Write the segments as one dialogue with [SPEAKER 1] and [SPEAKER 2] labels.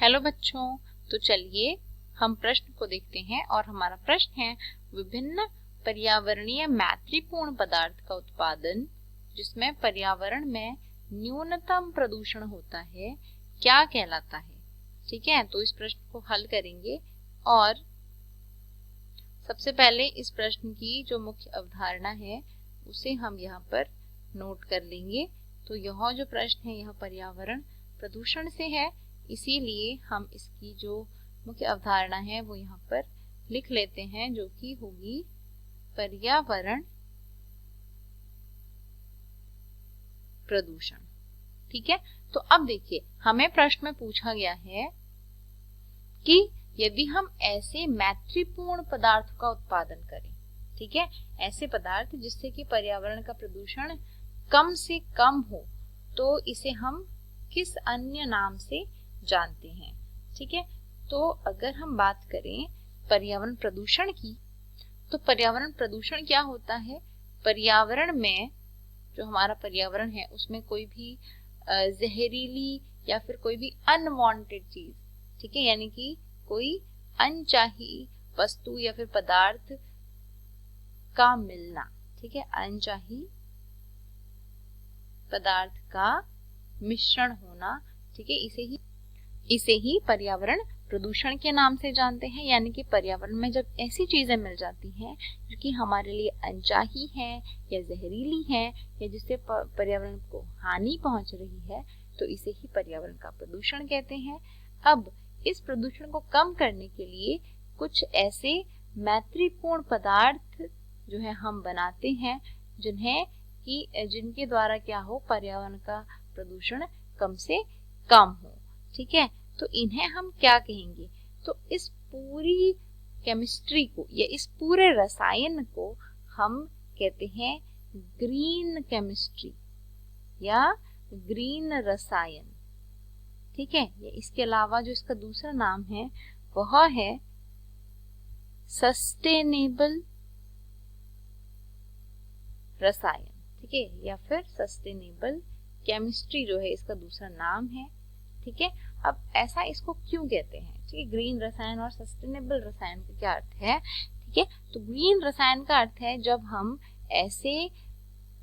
[SPEAKER 1] Hello बच्चों, तो चलिए हम प्रश्न को देखते हैं और हमारा प्रश्न है विभिन्न पर्यावरणीय मैत्रीपूर्ण पदार्थ का उत्पादन जिसमें पर्यावरण में न्यूनतम प्रदूषण होता है क्या कहलाता है। ठीक है, तो इस प्रश्न को हल करेंगे और सबसे पहले इस प्रश्न की जो मुख्य अवधारणा है उसे हम यहाँ पर नोट कर लेंगे। तो यह जो प्रश्न है यह पर्यावरण प्रदूषण से है, इसीलिए हम इसकी जो मुख्य अवधारणा है वो यहाँ पर लिख लेते हैं, जो कि होगी पर्यावरण प्रदूषण। ठीक है, तो अब देखिए हमें प्रश्न में पूछा गया है कि यदि हम ऐसे मैत्रीपूर्ण पदार्थ का उत्पादन करें, ठीक है, ऐसे पदार्थ जिससे कि पर्यावरण का प्रदूषण कम से कम हो, तो इसे हम किस अन्य नाम से जानते हैं। ठीक है, तो अगर हम बात करें पर्यावरण प्रदूषण की, तो पर्यावरण प्रदूषण क्या होता है। पर्यावरण में जो हमारा पर्यावरण है उसमें कोई भी जहरीली या फिर कोई भी अनवांटेड चीज, ठीक है, यानी कि कोई अनचाही वस्तु या फिर पदार्थ का मिलना, ठीक है, अनचाही पदार्थ का मिश्रण होना, ठीक है, इसे ही पर्यावरण प्रदूषण के नाम से जानते हैं। यानी कि पर्यावरण में जब ऐसी चीजें मिल जाती हैं जो कि हमारे लिए अनचाही है या जहरीली है या जिससे पर्यावरण को हानि पहुंच रही है, तो इसे ही पर्यावरण का प्रदूषण कहते हैं। अब इस प्रदूषण को कम करने के लिए कुछ ऐसे मैत्रीपूर्ण पदार्थ जो है हम बनाते हैं जिनके द्वारा क्या हो, पर्यावरण का प्रदूषण कम से कम हो। ठीक है, तो इन्हें हम क्या कहेंगे, तो इस पूरी केमिस्ट्री को या इस पूरे रसायन को हम कहते हैं ग्रीन केमिस्ट्री या ग्रीन रसायन। ठीक है, या इसके अलावा जो इसका दूसरा नाम है वह है सस्टेनेबल रसायन। ठीक है, या फिर सस्टेनेबल केमिस्ट्री जो है इसका दूसरा नाम है। ठीक है, अब ऐसा इसको क्यों कहते हैं। ठीक है, ग्रीन रसायन और सस्टेनेबल रसायन का क्या अर्थ है। ठीक है, तो ग्रीन रसायन का अर्थ है जब हम ऐसे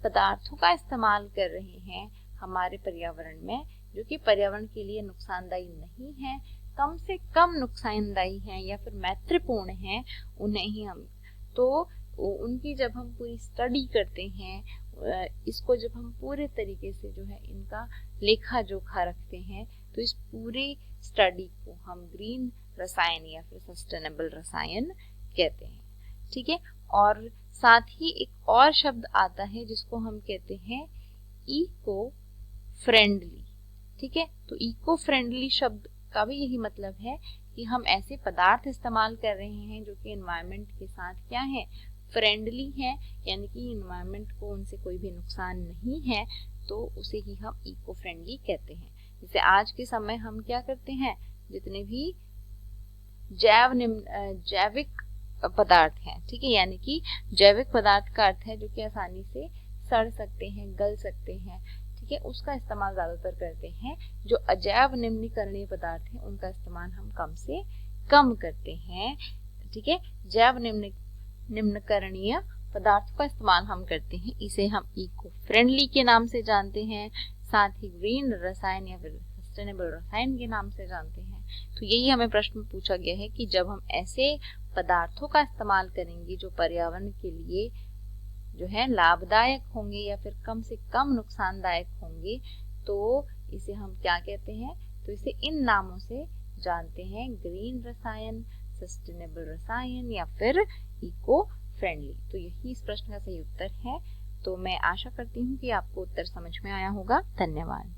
[SPEAKER 1] पदार्थों का इस्तेमाल कर रहे हैं हमारे पर्यावरण में जो कि पर्यावरण के लिए नुकसानदायी नहीं है, कम से कम नुकसानदायी है या फिर मैत्रीपूर्ण है, उन्हें ही हम उनकी जब हम पूरी स्टडी करते हैं, इसको जब हम पूरे तरीके से जो है इनका लेखा जोखा रखते हैं, तो इस पूरे स्टडी को हम ग्रीन रसायन या फिर सस्टेनेबल रसायन कहते हैं। ठीक है, और साथ ही एक और शब्द आता है जिसको हम कहते हैं इको फ्रेंडली। ठीक है, तो इको फ्रेंडली शब्द का भी यही मतलब है कि हम ऐसे पदार्थ इस्तेमाल कर रहे हैं जो कि एनवायरनमेंट के साथ क्या है, फ्रेंडली है, यानी कि एनवायरनमेंट को उनसे कोई भी नुकसान नहीं है, तो उसे ही हम इको फ्रेंडली कहते हैं। जैसे आज के समय हम क्या करते हैं, जितने भी जैविक पदार्थ हैं, ठीक है, यानी कि जैविक पदार्थ का अर्थ है जो कि आसानी से सड़ सकते हैं, गल सकते हैं, ठीक है, उसका इस्तेमाल ज्यादातर करते हैं। जो अजैव निम्नीकरणीय पदार्थ हैं उनका इस्तेमाल हम कम से कम करते हैं। ठीक है, जैव निम्नीकरणीय पदार्थों का इस्तेमाल हम करते हैं, इसे हम इको फ्रेंडली के नाम से जानते हैं, साथ ही ग्रीन रसायन या फिर सस्टेनेबल रसायन के नाम से जानते हैं। तो यही हमें प्रश्न में पूछा गया है कि जब हम ऐसे पदार्थों का इस्तेमाल करेंगे जो पर्यावरण के लिए जो है लाभदायक होंगे या फिर कम से कम नुकसानदायक होंगे, तो इसे हम क्या कहते हैं, तो इसे इन नामों से जानते हैं, ग्रीन रसायन, सस्टेनेबल रसायन या फिर इको फ्रेंडली। तो यही इस प्रश्न का सही उत्तर है। तो मैं आशा करती हूँ कि आपको उत्तर समझ में आया होगा। धन्यवाद।